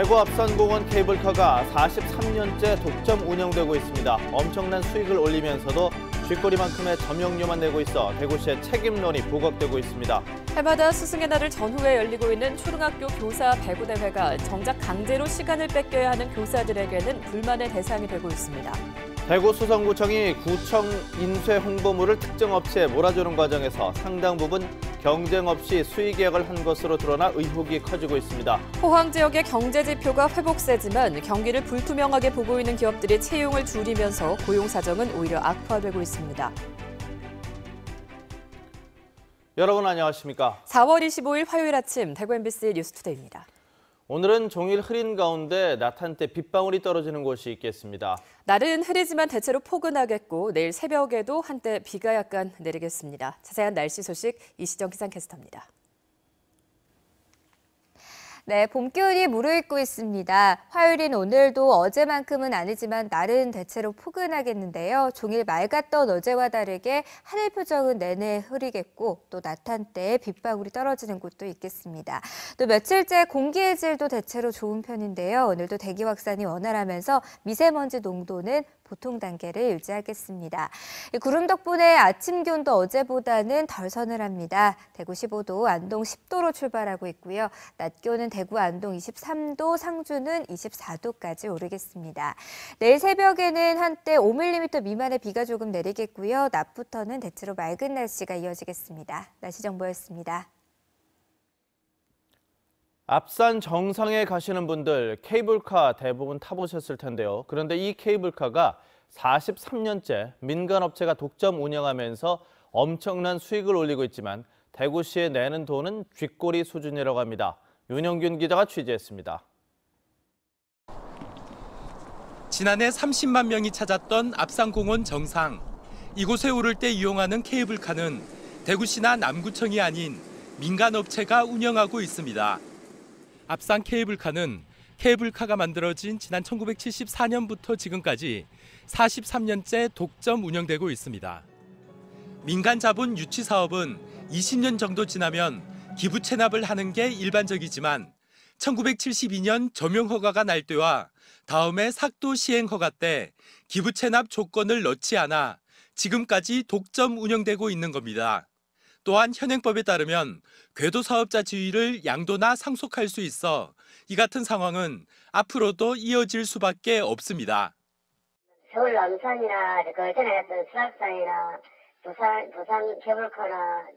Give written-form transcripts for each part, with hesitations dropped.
대구 앞산공원 케이블카가 43년째 독점 운영되고 있습니다. 엄청난 수익을 올리면서도 쥐꼬리만큼의 점용료만 내고 있어 대구시의 책임론이 부각되고 있습니다. 해마다 스승의 날을 전후에 열리고 있는 초등학교 교사 배구대회가 정작 강제로 시간을 뺏겨야 하는 교사들에게는 불만의 대상이 되고 있습니다. 대구 수성구청이 구청 인쇄 홍보물을 특정 업체에 몰아주는 과정에서 상당 부분 경쟁 없이 수의 계약을 한 것으로 드러나 의혹이 커지고 있습니다. 포항 지역의 경제 지표가 회복세지만 경기를 불투명하게 보고 있는 기업들이 채용을 줄이면서 고용 사정은 오히려 악화되고 있습니다. 여러분 안녕하십니까? 4월 25일 화요일 아침 대구 MBC 뉴스투데이입니다. 오늘은 종일 흐린 가운데 낮 한때 빗방울이 떨어지는 곳이 있겠습니다. 날은 흐리지만 대체로 포근하겠고 내일 새벽에도 한때 비가 약간 내리겠습니다. 자세한 날씨 소식 이시정 기상캐스터입니다. 네, 봄기운이 무르익고 있습니다. 화요일인 오늘도 어제만큼은 아니지만 날은 대체로 포근하겠는데요. 종일 맑았던 어제와 다르게 하늘 표정은 내내 흐리겠고 또 낮 한때 빗방울이 떨어지는 곳도 있겠습니다. 또 며칠째 공기의 질도 대체로 좋은 편인데요. 오늘도 대기 확산이 원활하면서 미세먼지 농도는 보통 단계를 유지하겠습니다. 구름 덕분에 아침 기온도 어제보다는 덜 서늘합니다. 대구 15도, 안동 10도로 출발하고 있고요. 낮 기온은 대구, 안동 23도, 상주는 24도까지 오르겠습니다. 내일 새벽에는 한때 5mm 미만의 비가 조금 내리겠고요. 낮부터는 대체로 맑은 날씨가 이어지겠습니다. 날씨 정보였습니다. 앞산 정상에 가시는 분들 케이블카 대부분 타보셨을 텐데요. 그런데 이 케이블카가 43년째 민간업체가 독점 운영하면서 엄청난 수익을 올리고 있지만 대구시에 내는 돈은 쥐꼬리 수준이라고 합니다. 윤영균 기자가 취재했습니다. 지난해 30만 명이 찾았던 앞산공원 정상. 이곳에 오를 때 이용하는 케이블카는 대구시나 남구청이 아닌 민간업체가 운영하고 있습니다. 앞산 케이블카는 케이블카가 만들어진 지난 1974년부터 지금까지 43년째 독점 운영되고 있습니다. 민간 자본 유치 사업은 20년 정도 지나면 기부 체납을 하는 게 일반적이지만 1972년 점용 허가가 날 때와 다음해 삭도 시행 허가 때 기부 체납 조건을 넣지 않아 지금까지 독점 운영되고 있는 겁니다. 또한 현행법에 따르면 궤도 사업자 지위를 양도나 상속할 수 있어 이 같은 상황은 앞으로도 이어질 수밖에 없습니다. 서울 남산이나 그 전에 했던 수락산이나 부산 케이블카나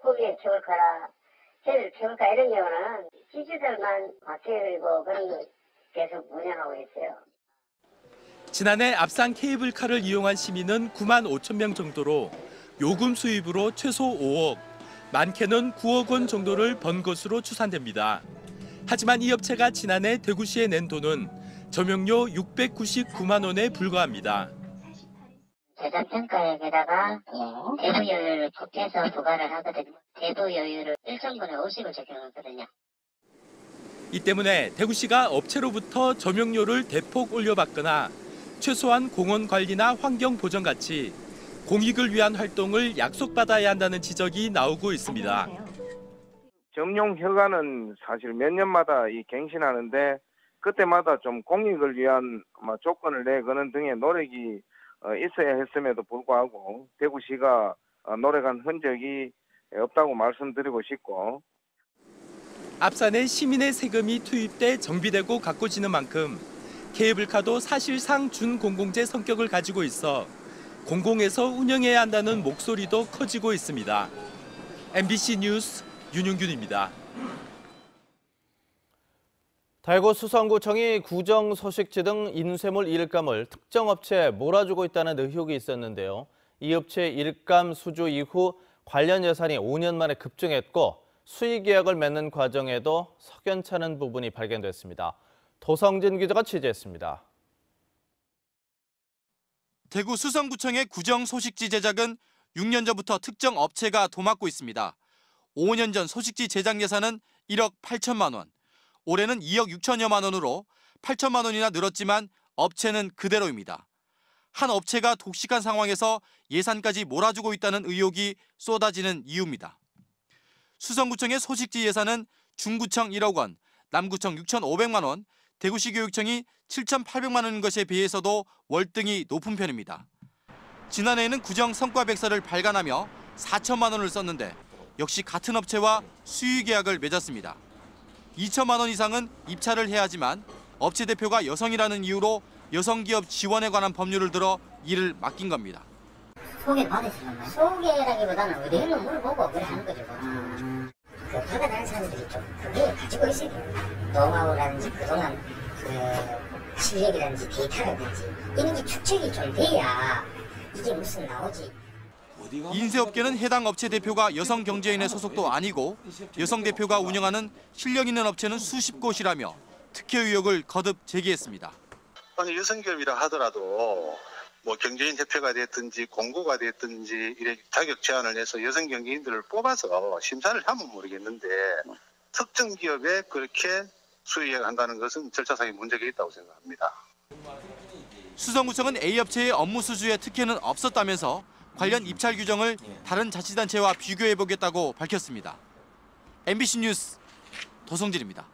구미의 케이블카나 제주 케이블카 이런 경우는 기지들만 바뀌고 그런 거 계속 운영하고 있어요. 지난해 앞산 케이블카를 이용한 시민은 9만 5천 명 정도로 요금 수입으로 최소 5억, 많게는 9억 원 정도를 번 것으로 추산됩니다. 하지만 이 업체가 지난해 대구시에 낸 돈은 점용료 699만 원에 불과합니다. 재산평가액에다가 대부여유를 곱해서 부과를 하거든요. 대부여유를 1정분에 50을 적용하거든요. 이 때문에 대구시가 업체로부터 점용료를 대폭 올려받거나 최소한 공원 관리나 환경 보전 같이 공익을 위한 활동을 약속받아야 한다는 지적이 나오고 있습니다. 점용 허가는 사실 몇 년마다 갱신하는데 그때마다 좀 공익을 위한 조건을 내거는 등의 노력이 있어야 했음에도 불구하고 대구시가 노력한 흔적이 없다고 말씀드리고 싶고, 앞산에 시민의 세금이 투입돼 정비되고 가꿔지는 만큼 케이블카도 사실상 준공공재 성격을 가지고 있어 공공에서 운영해야 한다는 목소리도 커지고 있습니다. MBC 뉴스 윤용균입니다. 대구 수성구청이 구정소식지 등 인쇄물 일감을 특정 업체에 몰아주고 있다는 의혹이 있었는데요. 이 업체의 일감 수주 이후 관련 예산이 5년 만에 급증했고 수의 계약을 맺는 과정에도 석연찮은 부분이 발견됐습니다. 도성진 기자가 취재했습니다. 대구 수성구청의 구정소식지 제작은 6년 전부터 특정 업체가 도맡고 있습니다. 5년 전 소식지 제작 예산은 1억 8천만 원, 올해는 2억 6천여만 원으로 8천만 원이나 늘었지만 업체는 그대로입니다. 한 업체가 독식한 상황에서 예산까지 몰아주고 있다는 의혹이 쏟아지는 이유입니다. 수성구청의 소식지 예산은 중구청 1억 원, 남구청 6,500만 원, 대구시 교육청이 7,800만 원인 것에 비해서도 월등히 높은 편입니다. 지난해에는 구정 성과백서를 발간하며 4천만 원을 썼는데 역시 같은 업체와 수의 계약을 맺었습니다. 2천만 원 이상은 입찰을 해야 하지만 업체 대표가 여성이라는 이유로 여성기업 지원에 관한 법률을 들어 일을 맡긴 겁니다. 소개 받으시는 거예요? 소개라기보다는 의뢰인을 물어보고 그래 하는 거죠. 그 받아가는 사람들이 좀 그게 가지고 있어야 됩니다. 노하우라든지 그동안 그 실력이라든지 데이터라든지 이런 게 축적이 좀 돼야 이게 무슨 나오지. 인쇄업계는 해당 업체 대표가 여성 경제인의 소속도 아니고 여성 대표가 운영하는 실력 있는 업체는 수십 곳이라며 특혜 의혹을 거듭 제기했습니다. 아니 여성기업이라 하더라도 뭐 경제인 협회가 됐든지 공고가 됐든지 이렇게 자격 제한을 해서 여성 경제인들을 뽑아서 심사를 하면 모르겠는데 특정 기업에 그렇게 수의를 한다는 것은 절차상의 문제가 있다고 생각합니다. 수성구청은 A업체의 업무 수주에 특혜는 없었다면서 관련 입찰 규정을 다른 자치단체와 비교해보겠다고 밝혔습니다. MBC 뉴스 도성진입니다.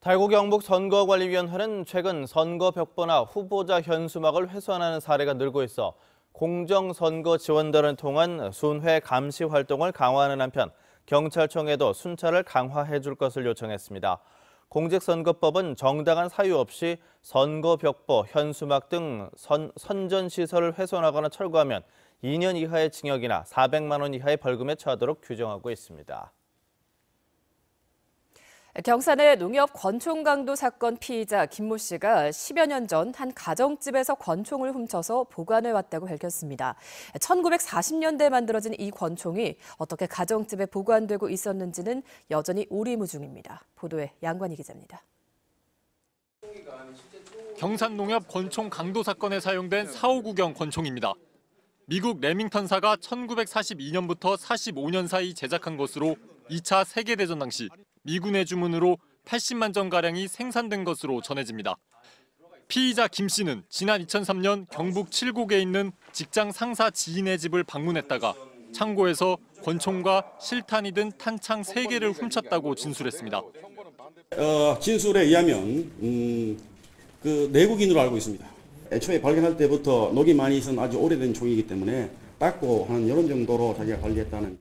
대구 경북 선거관리위원회는 최근 선거 벽보나 후보자 현수막을 훼손하는 사례가 늘고 있어 공정선거 지원단을 통한 순회 감시 활동을 강화하는 한편 경찰청에도 순찰을 강화해 줄 것을 요청했습니다. 공직선거법은 정당한 사유 없이 선거 벽보, 현수막 등 선전시설을 훼손하거나 철거하면 2년 이하의 징역이나 400만 원 이하의 벌금에 처하도록 규정하고 있습니다. 경산의 농협 권총 강도 사건 피의자 김모 씨가 10여 년 전 한 가정집에서 권총을 훔쳐서 보관해왔다고 밝혔습니다. 1940년대에 만들어진 이 권총이 어떻게 가정집에 보관되고 있었는지는 여전히 오리무중입니다. 보도에 양관희 기자입니다. 경산 농협 권총 강도 사건에 사용된 459경 권총입니다. 미국 레밍턴사가 1942년부터 45년 사이 제작한 것으로 2차 세계대전 당시 미군의 주문으로 80만 정가량이 생산된 것으로 전해집니다. 피의자 김 씨는 지난 2003년 경북 칠곡에 있는 직장 상사 지인의 집을 방문했다가 창고에서 권총과 실탄이 든 탄창 3개를 훔쳤다고 진술했습니다. 진술에 의하면 그 내국인으로 알고 있습니다. 애초에 발견할 때부터 녹이 많이 있은 아주 오래된 총이기 때문에 닦고 한 이런 정도로 자기가 관리했다는.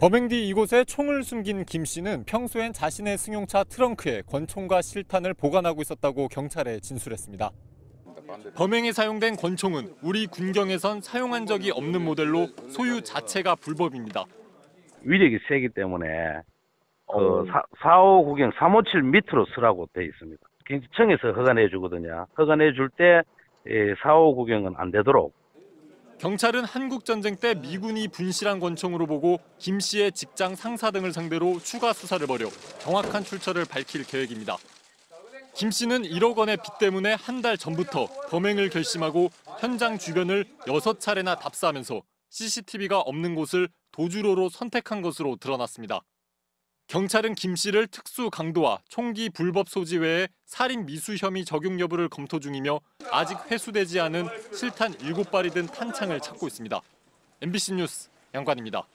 범행 뒤 이곳에 총을 숨긴 김 씨는 평소엔 자신의 승용차 트렁크에 권총과 실탄을 보관하고 있었다고 경찰에 진술했습니다. 범행에 사용된 권총은 우리 군경에선 사용한 적이 없는 모델로 소유 자체가 불법입니다. 위력이 세기 때문에 459경 357 밑으로 쓰라고 돼 있습니다. 경찰청에서 허가내 주거든요. 허가내 줄 때 459경은 안 되도록. 경찰은 한국전쟁 때 미군이 분실한 권총으로 보고 김 씨의 직장 상사 등을 상대로 추가 수사를 벌여 정확한 출처를 밝힐 계획입니다. 김 씨는 1억 원의 빚 때문에 한 달 전부터 범행을 결심하고 현장 주변을 6차례나 답사하면서 CCTV가 없는 곳을 도주로로 선택한 것으로 드러났습니다. 경찰은 김 씨를 특수 강도와 총기 불법 소지 외에 살인 미수 혐의 적용 여부를 검토 중이며 아직 회수되지 않은 실탄 7발이 든 탄창을 찾고 있습니다. MBC 뉴스 양관입니다.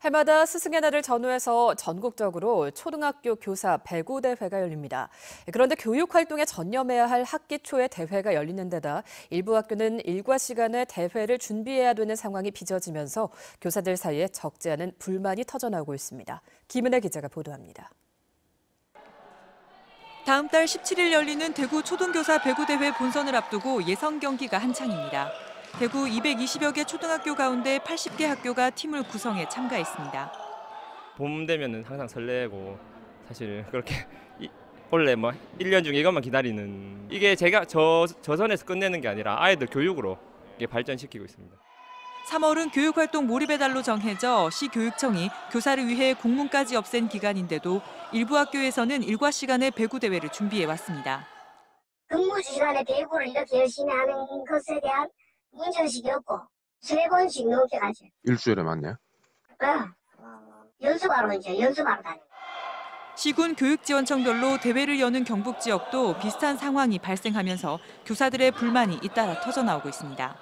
해마다 스승의 날을 전후해서 전국적으로 초등학교 교사 배구 대회가 열립니다. 그런데 교육 활동에 전념해야 할 학기 초에 대회가 열리는 데다 일부 학교는 일과 시간에 대회를 준비해야 되는 상황이 빚어지면서 교사들 사이에 적지 않은 불만이 터져나오고 있습니다. 김은혜 기자가 보도합니다. 다음 달 17일 열리는 대구 초등교사 배구대회 본선을 앞두고 예선 경기가 한창입니다. 대구 220여 개 초등학교 가운데 80개 학교가 팀을 구성해 참가했습니다. 봄 되면은 항상 설레고 사실 그렇게 원래 1년 중에 이것만 기다리는 이게 제가 저 선에서 끝내는 게 아니라 아이들 교육으로 발전시키고 있습니다. 3월은 교육활동 몰입의 달로 정해져 시교육청이 교사를 위해 공문까지 없앤 기간인데도 일부 학교에서는 일과 시간에 배구 대회를 준비해 왔습니다. 근무 시간에 배구를 이렇게 열심히 하는 것에 대한 문제의식이 없고 3번씩 넘게 가죠. 일주일에 맞네요? 연습하러 다니고. 시군 교육지원청별로 대회를 여는 경북 지역도 비슷한 상황이 발생하면서 교사들의 불만이 잇따라 터져나오고 있습니다.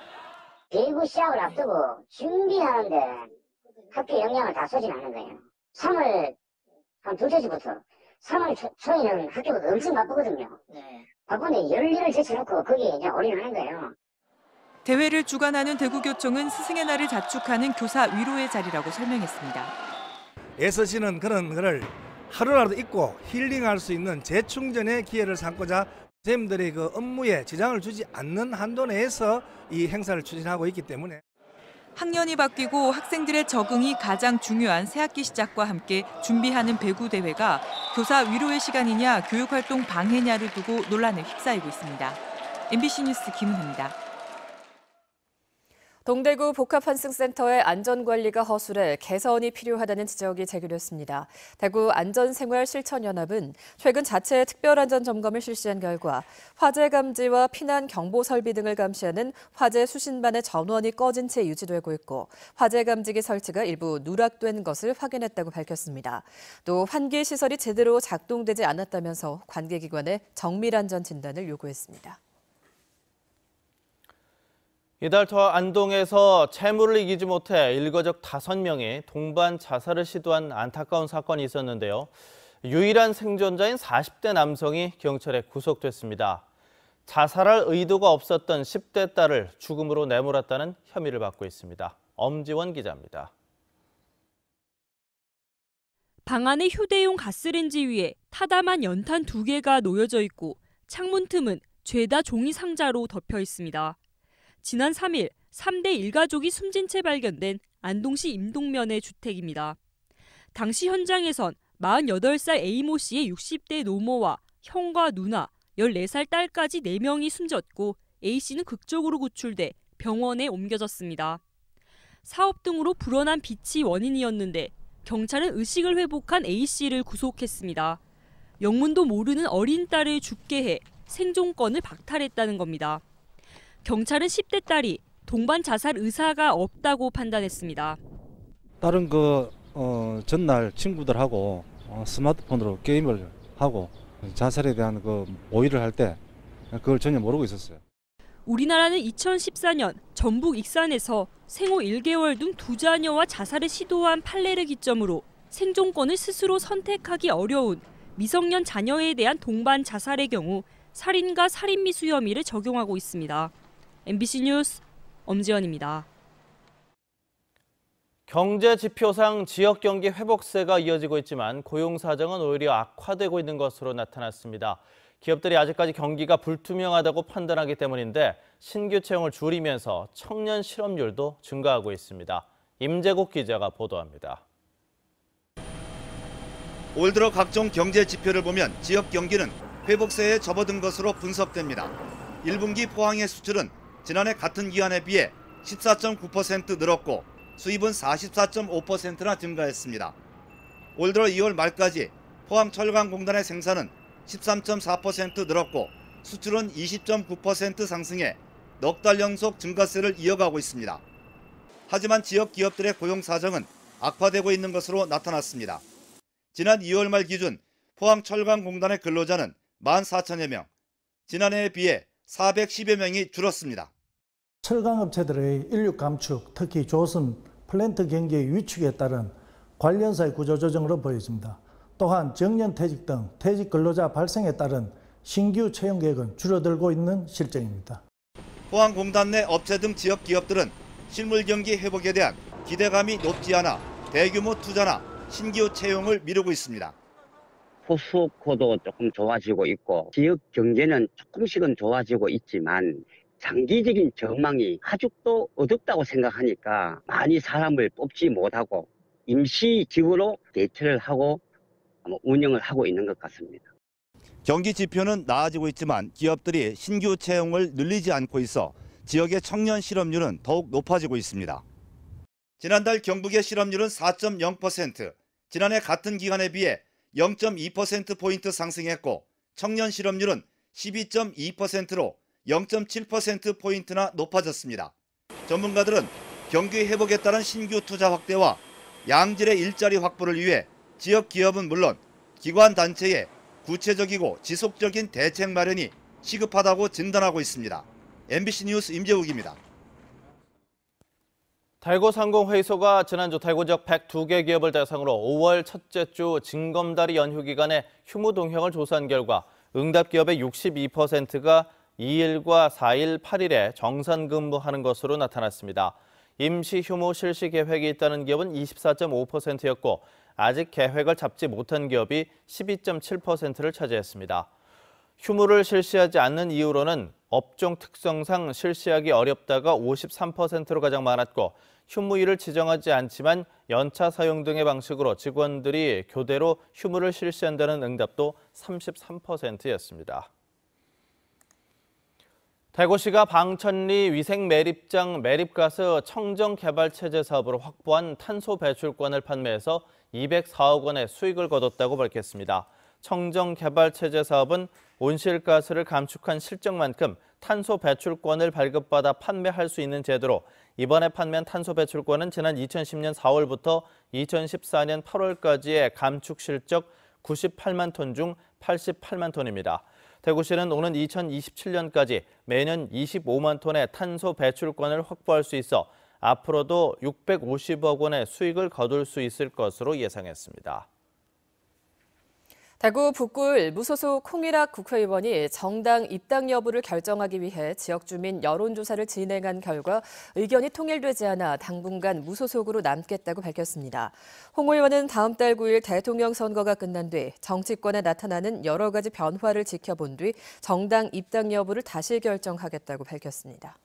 배구 시합을 앞두고 준비하는데 학교 역량을 다 쏘진 않는 거예요. 3월 한 두세 주부터 3월 초에는 학교가 엄청 바쁘거든요. 바쁜데 열일을 제쳐놓고 거기에 이제 올인하는 거예요. 대회를 주관하는 대구교총은 스승의 날을 자축하는 교사 위로의 자리라고 설명했습니다. 애쓰시는 그런 거를 하루라도 잊고 힐링할 수 있는 재충전의 기회를 삼고자 선생님들이 그 업무에 지장을 주지 않는 한도 내에서 이 행사를 추진하고 있기 때문에 학년이 바뀌고 학생들의 적응이 가장 중요한 새학기 시작과 함께 준비하는 배구 대회가 교사 위로의 시간이냐 교육활동 방해냐를 두고 논란에 휩싸이고 있습니다. MBC 뉴스 김은혜입니다. 동대구 복합환승센터의 안전관리가 허술해 개선이 필요하다는 지적이 제기됐습니다. 대구 안전생활실천연합은 최근 자체 특별안전점검을 실시한 결과 화재 감지와 피난 경보 설비 등을 감시하는 화재 수신반의 전원이 꺼진 채 유지되고 있고 화재 감지기 설치가 일부 누락된 것을 확인했다고 밝혔습니다. 또 환기 시설이 제대로 작동되지 않았다면서 관계기관에 정밀안전 진단을 요구했습니다. 이달 초 안동에서 채무를 이기지 못해 일거적 5명이 동반 자살을 시도한 안타까운 사건이 있었는데요. 유일한 생존자인 40대 남성이 경찰에 구속됐습니다. 자살할 의도가 없었던 10대 딸을 죽음으로 내몰았다는 혐의를 받고 있습니다. 엄지원 기자입니다. 방 안의 휴대용 가스레인지 위에 타담한 연탄 2개가 놓여져 있고 창문 틈은 죄다 종이 상자로 덮여 있습니다. 지난 3일 3대 일가족이 숨진 채 발견된 안동시 임동면의 주택입니다. 당시 현장에선 48살 A모 씨의 60대 노모와 형과 누나, 14살 딸까지 4명이 숨졌고 A 씨는 극적으로 구출돼 병원에 옮겨졌습니다. 사업 등으로 불어난 빚이 원인이었는데 경찰은 의식을 회복한 A 씨를 구속했습니다. 영문도 모르는 어린 딸을 죽게 해 생존권을 박탈했다는 겁니다. 경찰은 10대 딸이 동반 자살 의사가 없다고 판단했습니다. 다른 전날 친구들하고 스마트폰으로 게임을 하고 자살에 대한 모의를 할 때 그걸 전혀 모르고 있었어요. 우리나라는 2014년 전북 익산에서 생후 1개월 등 2자녀와 자살을 시도한 판례를 기점으로 생존권을 스스로 선택하기 어려운 미성년 자녀에 대한 동반 자살의 경우 살인과 살인미수 혐의를 적용하고 있습니다. MBC 뉴스 엄지연입니다. 경제 지표상 지역 경기 회복세가 이어지고 있지만 고용 사정은 오히려 악화되고 있는 것으로 나타났습니다. 기업들이 아직까지 경기가 불투명하다고 판단하기 때문인데 신규 채용을 줄이면서 청년 실업률도 증가하고 있습니다. 임재국 기자가 보도합니다. 올 들어 각종 경제 지표를 보면 지역 경기는 회복세에 접어든 것으로 분석됩니다. 1분기 포항의 수출은 지난해 같은 기간에 비해 14.9% 늘었고 수입은 44.5%나 증가했습니다. 올 들어 2월 말까지 포항철강공단의 생산은 13.4% 늘었고 수출은 20.9% 상승해 넉 달 연속 증가세를 이어가고 있습니다. 하지만 지역 기업들의 고용 사정은 악화되고 있는 것으로 나타났습니다. 지난 2월 말 기준 포항철강공단의 근로자는 14,000여 명, 지난해에 비해 410여 명이 줄었습니다. 철강업체들의 인력 감축, 특히 조선, 플랜트 경기의 위축에 따른 관련사의 구조조정으로 보여집니다. 또한 정년퇴직 등 퇴직 근로자 발생에 따른 신규 채용 계획은 줄어들고 있는 실정입니다. 포항공단 내 업체 등 지역 기업들은 실물 경기 회복에 대한 기대감이 높지 않아 대규모 투자나 신규 채용을 미루고 있습니다. 포스코도 조금 좋아지고 있고 지역 경제는 조금씩은 좋아지고 있지만 장기적인 전망이 아직도 어둡다고 생각하니까 많이 사람을 뽑지 못하고 임시직으로 대처를 하고 운영을 하고 있는 것 같습니다. 경기 지표는 나아지고 있지만 기업들이 신규 채용을 늘리지 않고 있어 지역의 청년 실업률은 더욱 높아지고 있습니다. 지난달 경북의 실업률은 4.0%, 지난해 같은 기간에 비해 0.2%포인트 상승했고 청년 실업률은 12.2%로 0.7%포인트나 높아졌습니다. 전문가들은 경기 회복에 따른 신규 투자 확대와 양질의 일자리 확보를 위해 지역 기업은 물론 기관 단체의 구체적이고 지속적인 대책 마련이 시급하다고 진단하고 있습니다. MBC 뉴스 임재욱입니다. 대구 상공회의소가 지난주 대구 지역 102개 기업을 대상으로 5월 첫째 주 징검다리 연휴 기간에 휴무 동향을 조사한 결과 응답 기업의 62%가 2일과 4일, 8일에 정산 근무하는 것으로 나타났습니다. 임시 휴무 실시 계획이 있다는 기업은 24.5%였고 아직 계획을 잡지 못한 기업이 12.7%를 차지했습니다. 휴무를 실시하지 않는 이유로는 업종 특성상 실시하기 어렵다가 53%로 가장 많았고 휴무일을 지정하지 않지만 연차 사용 등의 방식으로 직원들이 교대로 휴무를 실시한다는 응답도 33%였습니다. 대구시가 방천리 위생 매립장 매립가스 청정 개발 체제 사업으로 확보한 탄소 배출권을 판매해서 204억 원의 수익을 거뒀다고 밝혔습니다. 청정 개발 체제 사업은 온실가스를 감축한 실적만큼 탄소 배출권을 발급받아 판매할 수 있는 제도로 이번에 판매한 탄소 배출권은 지난 2010년 4월부터 2014년 8월까지의 감축 실적 98만 톤 중 88만 톤입니다. 대구시는 오는 2027년까지 매년 25만 톤의 탄소 배출권을 확보할 수 있어 앞으로도 650억 원의 수익을 거둘 수 있을 것으로 예상했습니다. 대구 북구을 무소속 홍일학 국회의원이 정당 입당 여부를 결정하기 위해 지역 주민 여론조사를 진행한 결과 의견이 통일되지 않아 당분간 무소속으로 남겠다고 밝혔습니다. 홍 의원은 다음 달 9일 대통령 선거가 끝난 뒤 정치권에 나타나는 여러 가지 변화를 지켜본 뒤 정당 입당 여부를 다시 결정하겠다고 밝혔습니다.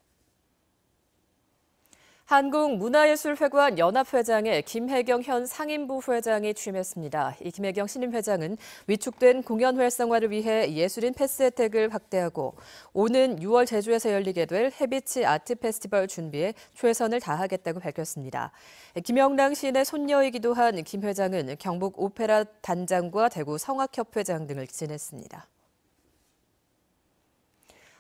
한국문화예술회관 연합회장에 김혜경 현 상임부 회장이 취임했습니다. 이 김혜경 신임 회장은 위축된 공연 활성화를 위해 예술인 패스 혜택을 확대하고 오는 6월 제주에서 열리게 될 해비치 아트 페스티벌 준비에 최선을 다하겠다고 밝혔습니다. 김영랑 시인의 손녀이기도 한 김 회장은 경북 오페라 단장과 대구 성악협회장 등을 지냈습니다.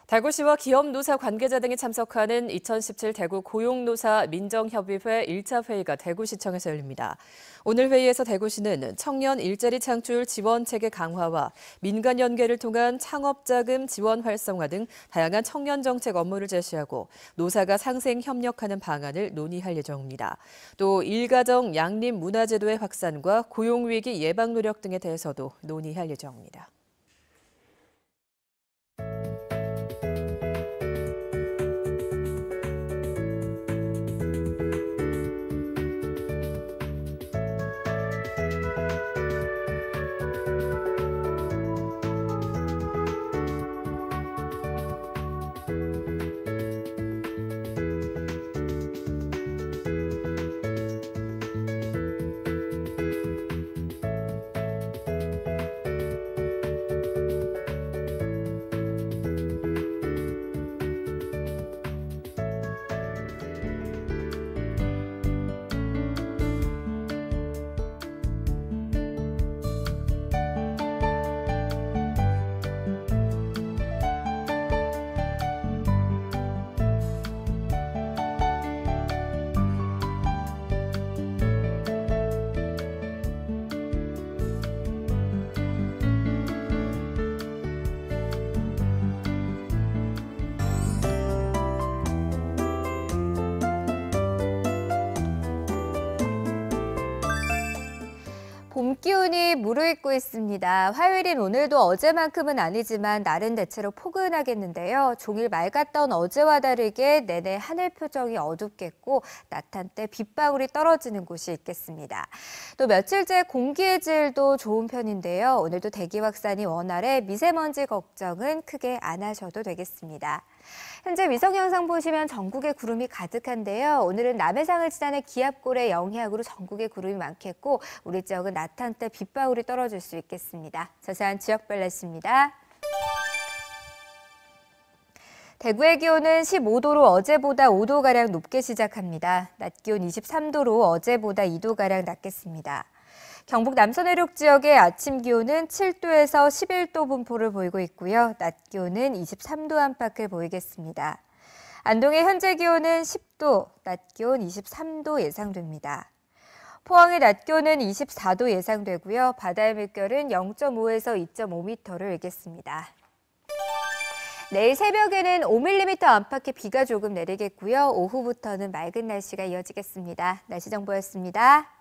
대구시와 기업노사 관계자 등이 참석하는 2017 대구 고용노사 민정협의회 1차 회의가 대구시청에서 열립니다. 오늘 회의에서 대구시는 청년 일자리 창출 지원 체계 강화와 민간 연계를 통한 창업자금 지원 활성화 등 다양한 청년 정책 업무를 제시하고 노사가 상생 협력하는 방안을 논의할 예정입니다. 또 일가정 양립 문화제도의 확산과 고용위기 예방 노력 등에 대해서도 논의할 예정입니다. 봄 기운이 무르익고 있습니다. 화요일인 오늘도 어제만큼은 아니지만 날은 대체로 포근하겠는데요. 종일 맑았던 어제와 다르게 내내 하늘 표정이 어둡겠고 낮 한때 빗방울이 떨어지는 곳이 있겠습니다. 또 며칠째 공기의 질도 좋은 편인데요. 오늘도 대기 확산이 원활해 미세먼지 걱정은 크게 안 하셔도 되겠습니다. 현재 위성 영상 보시면 전국에 구름이 가득한데요. 오늘은 남해상을 지나는 기압골의 영향으로 전국에 구름이 많겠고 우리 지역은 낮 한때 빗방울이 떨어질 수 있겠습니다. 자세한 지역별 날씨입니다. 대구의 기온은 15도로 어제보다 5도가량 높게 시작합니다. 낮 기온 23도로 어제보다 2도가량 낮겠습니다. 경북 남서내륙 지역의 아침 기온은 7도에서 11도 분포를 보이고 있고요. 낮 기온은 23도 안팎을 보이겠습니다. 안동의 현재 기온은 10도, 낮 기온 23도 예상됩니다. 포항의 낮 기온은 24도 예상되고요. 바다의 물결은 0.5에서 2.5m를 일겠습니다. 내일 새벽에는 5mm 안팎의 비가 조금 내리겠고요. 오후부터는 맑은 날씨가 이어지겠습니다. 날씨 정보였습니다.